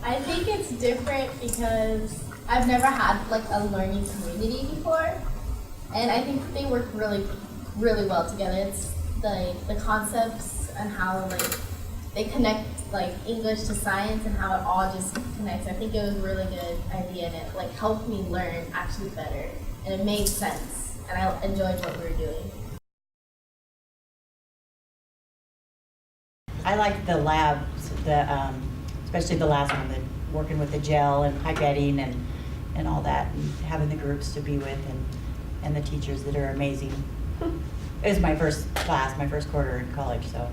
I think it's different because I've never had like a learning community before, and I think they work really, really well together. It's the concepts and how like they connect like English to science and how it all just connects. I think it was a really good idea and it like helped me learn actually better, and it made sense, and I enjoyed what we were doing. I like the labs, especially the last one, working with the gel and pipetting and all that, and having the groups to be with and the teachers that are amazing. It was my first class, my first quarter in college, so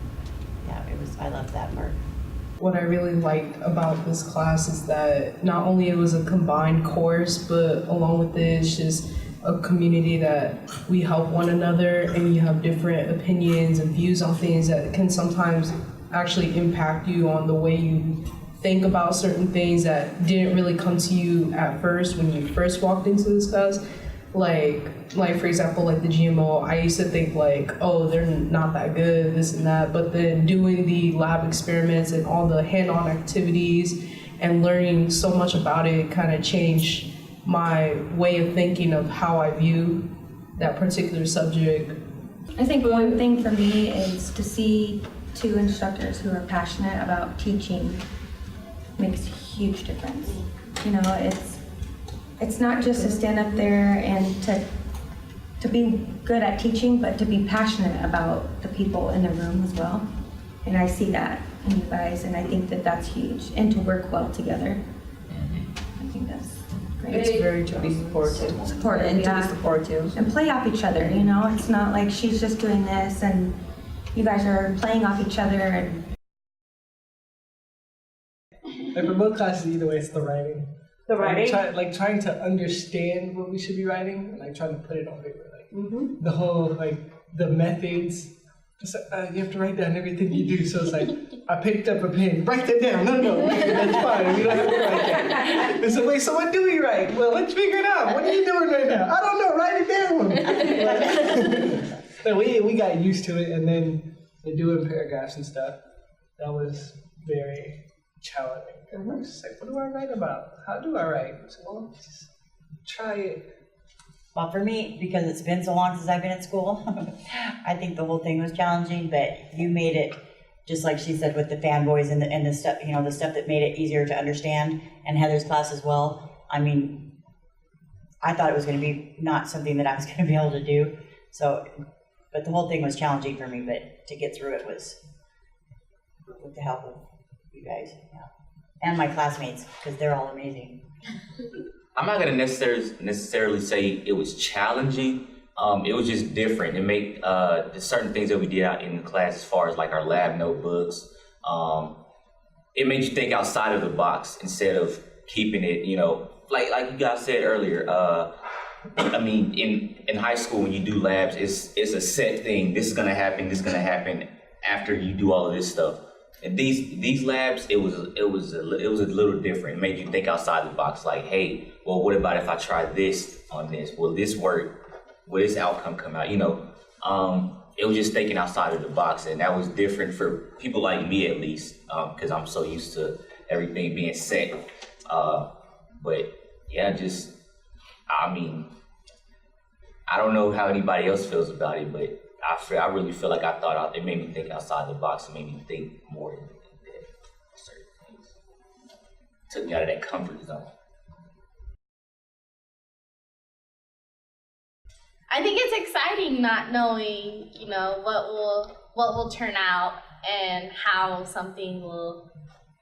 yeah, I loved that part. What I really liked about this class is that not only it was a combined course, but along with it, it's just a community that we help one another, and you have different opinions and views on things that can sometimes actually impact you on the way you think about certain things that didn't really come to you at first when you first walked into this class. Like for example, like the GMO, I used to think like, oh, they're not that good, this and that, but then doing the lab experiments and all the hand-on activities and learning so much about it kind of changed my way of thinking of how I view that particular subject. I think one thing for me is to see two instructors who are passionate about teaching makes a huge difference. You know, it's not just to stand up there and to be good at teaching, but to be passionate about the people in the room as well. And I see that in you guys, and I think that that's huge. And to work well together. I think that's great. It's very To be supportive. Supportive, And to yeah. be supportive. And play off each other, you know? It's not like she's just doing this and you guys are playing off each other. And Like for both classes, either way, it's the writing. The writing? Trying to understand what we should be writing, and like trying to put it on paper. Like the whole the methods. It's like, you have to write down everything you do. So it's like I picked up a pen, write that down. No, that's fine. You don't have to write that. It's like, wait, so what do we write? Well, let's figure it out. What are you doing right now? I don't know. Write it down. So we got used to it, and then doing paragraphs and stuff. That was very challenging. I was just like, what do I write about? How do I write? So, well, just try it. Well, for me, because it's been so long since I've been at school, I think the whole thing was challenging, but you made it, just like she said, with the fanboys and the stuff, you know, the stuff that made it easier to understand, and Heather's class as well. I mean, I thought it was going to be not something that I was going to be able to do, so, but the whole thing was challenging for me, but to get through it was with the help of you guys, yeah. And my classmates, because they're all amazing. I'm not gonna necessarily say it was challenging. It was just different. It made the certain things that we did out in the class, as far as like our lab notebooks. It made you think outside of the box instead of keeping it, you know, like you guys said earlier. I mean, in high school when you do labs, it's a set thing. This is gonna happen. This is gonna happen after you do all of this stuff. And these labs, it was a little different. It made you think outside the box. Like, hey, well, what about if I try this on this? Will this work? Will this outcome come out? You know, it was just thinking outside of the box, and that was different for people like me, at least, because I'm so used to everything being set. But yeah, I mean, I don't know how anybody else feels about it, but I really feel like it made me think outside the box. It made me think more than certain things. Took me out of that comfort zone. I think it's exciting not knowing, you know, what will turn out and how something will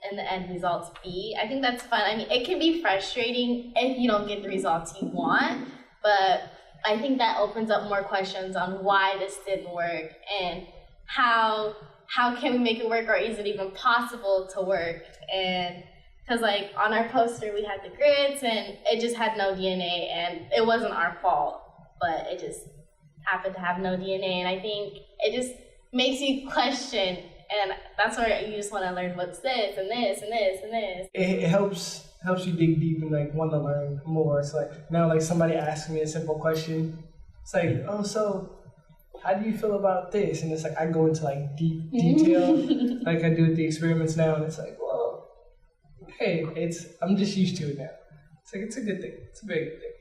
in the end results be. I think that's fun. I mean, it can be frustrating if you don't get the results you want, but I think that opens up more questions on why this didn't work and how can we make it work, or is it even possible to work? And because like on our poster we had the grids and it just had no DNA, and it wasn't our fault, but it just happened to have no DNA, and I think it just makes you question, and that's where you just want to learn what's this and this and this and this. It helps you dig deep and like want to learn more. So like now, like somebody asks me a simple question, it's like, oh, so how do you feel about this? And it's like I go into like deep detail, like I do with the experiments now, and it's like, well, hey, I'm just used to it now. It's like, it's a good thing. It's a very good thing.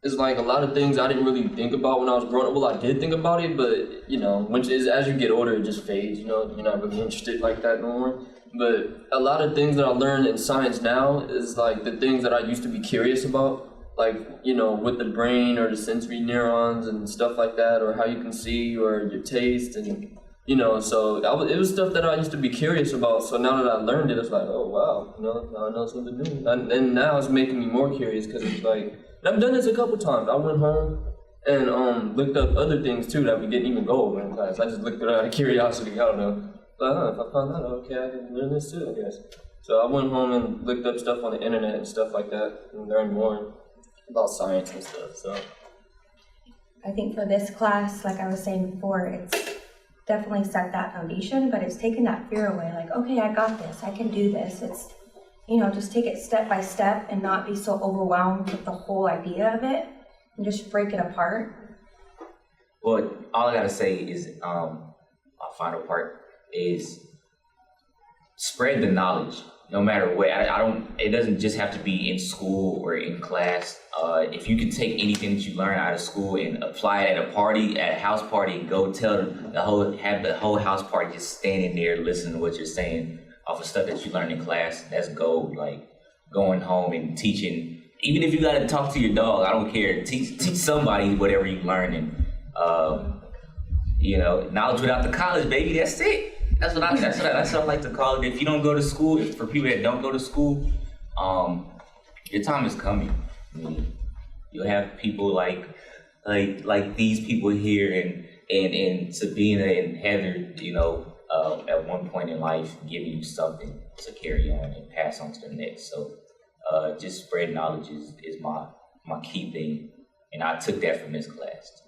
It's like a lot of things I didn't really think about when I was growing up. Well, I did think about it, but you know, as you get older, it just fades. You know, you're not really interested like that no more. But a lot of things that I learned in science now is like the things that I used to be curious about, like, you know, with the brain or the sensory neurons and stuff like that, or how you can see or your taste, and you know, so it was stuff that I used to be curious about. So now that I learned it, it's like, oh wow, you know, now I know something new, and now it's making me more curious because it's like. I've done this a couple times. I went home and looked up other things too that we didn't even go over in class. I just looked it up out of curiosity. I don't know. But if I found that out, okay, I can learn this too, I guess. So I went home and looked up stuff on the internet and stuff like that and learned more about science and stuff. So I think for this class, like I was saying before, it's definitely set that foundation, but it's taken that fear away. Like, okay, I got this. I can do this. It's, you know, just take it step by step and not be so overwhelmed with the whole idea of it and just break it apart. Well, all I gotta say is, our final part is spread the knowledge. No matter what, it doesn't just have to be in school or in class. If you can take anything that you learn out of school and apply it at a party, at a house party, and go have the whole house party just standing there listening to what you're saying off of stuff that you learned in class, that's gold. Like going home and teaching, even if you gotta talk to your dog, I don't care. Teach somebody whatever you learn, and you know, knowledge without the college, baby. That's it. That's what I like to call it. If you don't go to school, for people that don't go to school, your time is coming. I mean, you'll have people like these people here, and Sabina and Heather, you know. At one point in life, giving you something to carry on and pass on to the next. So just spread knowledge is my key thing. And I took that from this class.